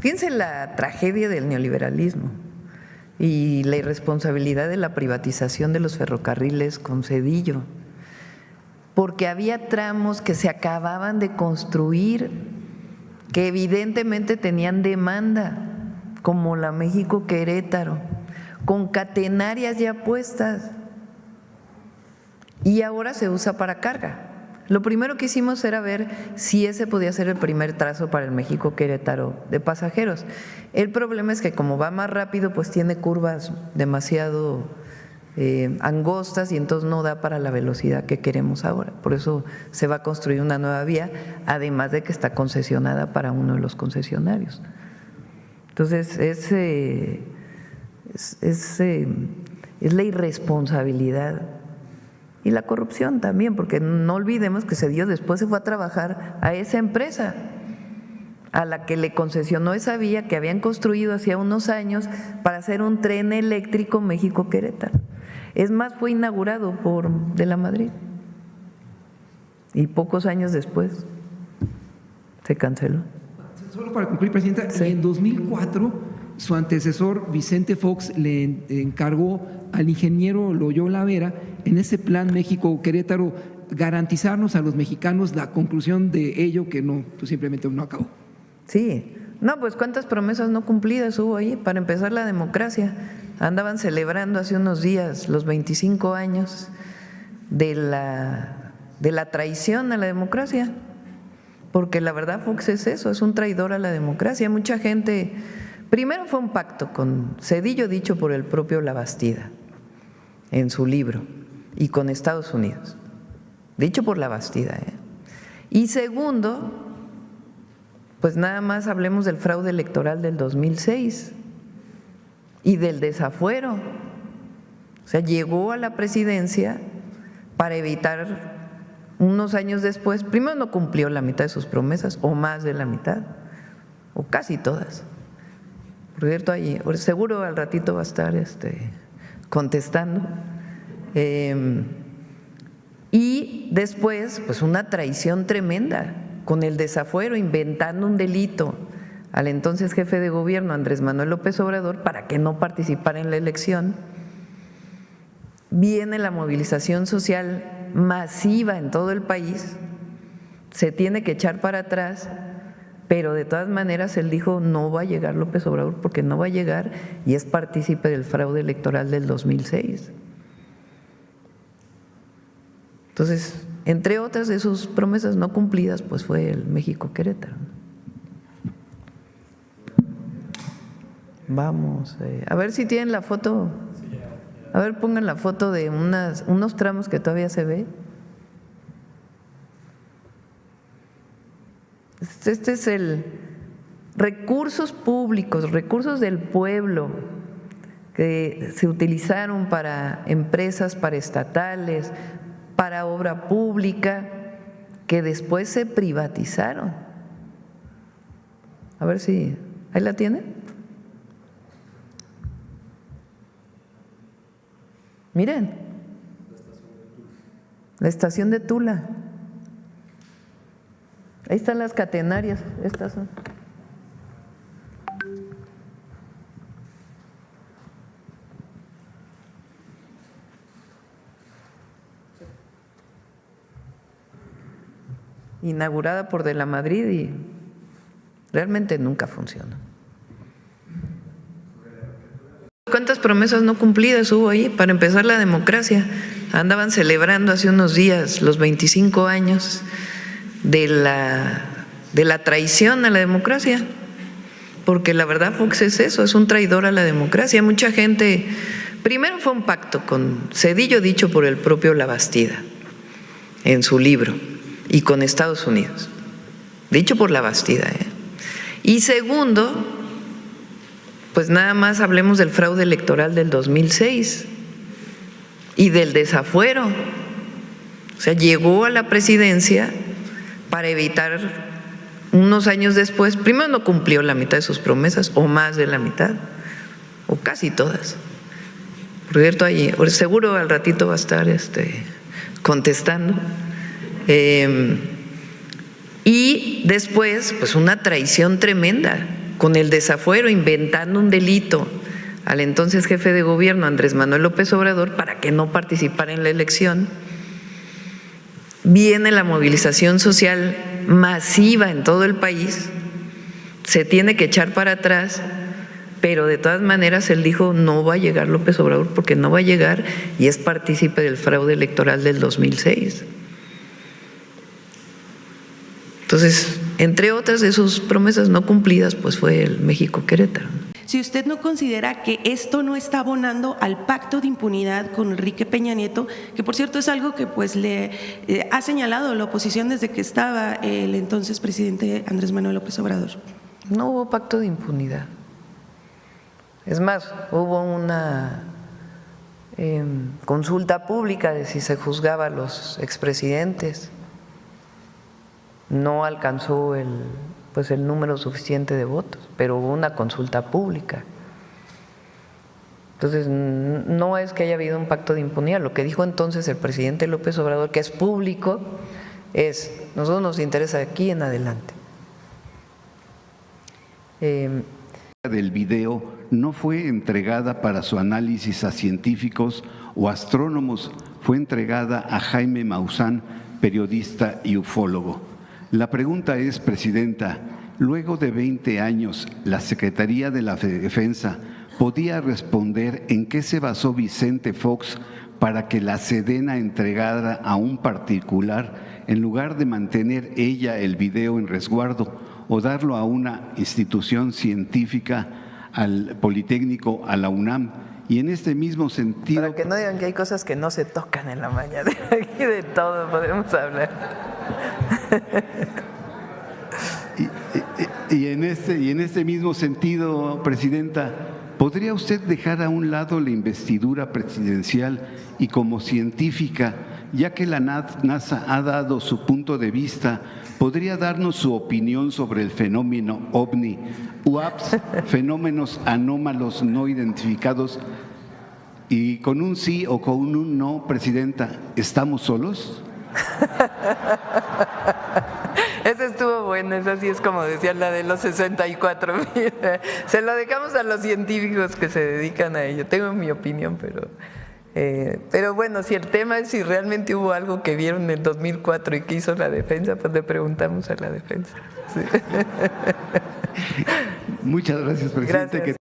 Fíjense la tragedia del neoliberalismo y la irresponsabilidad de la privatización de los ferrocarriles con Zedillo, porque había tramos que se acababan de construir, que evidentemente tenían demanda, como la México-Querétaro, con catenarias ya puestas, y ahora se usa para carga. Lo primero que hicimos era ver si ese podía ser el primer trazo para el México-Querétaro de pasajeros. El problema es que como va más rápido, pues tiene curvas demasiado angostas y entonces no da para la velocidad que queremos ahora. Por eso se va a construir una nueva vía, además de que está concesionada para uno de los concesionarios. Entonces, es la irresponsabilidad y la corrupción también, porque no olvidemos que Zedillo después se fue a trabajar a esa empresa a la que le concesionó esa vía que habían construido hacía unos años para hacer un tren eléctrico México-Querétaro. Es más, fue inaugurado por De la Madrid y pocos años después se canceló. Solo para concluir, Presidenta, sí. En 2004 su antecesor Vicente Fox le encargó al ingeniero Loyola Vera en ese plan México-Querétaro garantizarnos a los mexicanos la conclusión de ello que no, pues simplemente no acabó. Sí, no, pues cuántas promesas no cumplidas hubo ahí. Para empezar, la democracia. Andaban celebrando hace unos días los 25 años de la traición a la democracia, porque la verdad Fox es eso, es un traidor a la democracia. Mucha gente… Primero fue un pacto con Zedillo dicho por el propio Labastida en su libro y con Estados Unidos, dicho por Labastida. Y segundo, pues nada más hablemos del fraude electoral del 2006 y del desafuero. O sea, llegó a la presidencia para evitar unos años después, primero no cumplió la mitad de sus promesas o más de la mitad o casi todas. Por cierto, ahí, seguro al ratito va a estar contestando. Y después, pues una traición tremenda con el desafuero, inventando un delito al entonces jefe de gobierno, Andrés Manuel López Obrador, para que no participara en la elección. Viene la movilización social masiva en todo el país, se tiene que echar para atrás. Pero de todas maneras él dijo no va a llegar López Obrador porque no va a llegar y es partícipe del fraude electoral del 2006. Entonces, entre otras de sus promesas no cumplidas, pues fue el México-Querétaro. Vamos, a ver si tienen la foto, a ver pongan la foto de unos tramos que todavía se ve. Este es el recursos públicos, recursos del pueblo que se utilizaron para empresas paraestatales, para obra pública, que después se privatizaron. A ver si, ¿ahí la tienen? Miren, la estación de Tula. Ahí están las catenarias, estas son. Inaugurada por De la Madrid y realmente nunca funcionó. ¿Cuántas promesas no cumplidas hubo ahí? Para empezar, la democracia. Andaban celebrando hace unos días los 25 años de la traición a la democracia, porque la verdad Fox es eso, es un traidor a la democracia. Mucha gente, primero fue un pacto con Zedillo dicho por el propio Labastida en su libro y con Estados Unidos, dicho por Labastida. Y segundo, pues nada más hablemos del fraude electoral del 2006 y del desafuero. O sea, llegó a la presidencia para evitar unos años después, primero no cumplió la mitad de sus promesas o más de la mitad o casi todas. Por cierto, ahí, seguro al ratito va a estar contestando. Y después, pues una traición tremenda con el desafuero, inventando un delito al entonces jefe de gobierno, Andrés Manuel López Obrador, para que no participara en la elección. Viene la movilización social masiva en todo el país, se tiene que echar para atrás, pero de todas maneras él dijo no va a llegar López Obrador porque no va a llegar y es partícipe del fraude electoral del 2006. Entonces, entre otras de sus promesas no cumplidas, pues fue el México-Querétaro. Si usted no considera que esto no está abonando al pacto de impunidad con Enrique Peña Nieto, que por cierto es algo que pues le ha señalado la oposición desde que estaba el entonces presidente Andrés Manuel López Obrador. No hubo pacto de impunidad. Es más, hubo una consulta pública de si se juzgaba a los expresidentes. No alcanzó el número suficiente de votos, pero hubo una consulta pública. Entonces, no es que haya habido un pacto de impunidad. Lo que dijo entonces el presidente López Obrador, que es público, es: nosotros nos interesa de aquí en adelante. Del video no fue entregada para su análisis a científicos o astrónomos, fue entregada a Jaime Maussan, periodista y ufólogo. La pregunta es, Presidenta, luego de 20 años, ¿la Secretaría de la Defensa podía responder en qué se basó Vicente Fox para que la Sedena entregara a un particular en lugar de mantener ella el video en resguardo o darlo a una institución científica, al Politécnico, a la UNAM? Y en este mismo sentido… Para que no digan que hay cosas que no se tocan en la mañana, aquí de todo podemos hablar. Y en este mismo sentido, Presidenta, ¿podría usted dejar a un lado la investidura presidencial y como científica, ya que la NASA ha dado su punto de vista, podría darnos su opinión sobre el fenómeno OVNI, UAPs, fenómenos anómalos no identificados? Y con un sí o con un no, Presidenta, ¿estamos solos? Esa estuvo buena, esa sí es como decía la de los 64,000. Se lo dejamos a los científicos que se dedican a ello. Tengo mi opinión, pero bueno, si el tema es si realmente hubo algo que vieron en el 2004 y que hizo la defensa, pues le preguntamos a la defensa. Sí. Muchas gracias, Presidente. Gracias.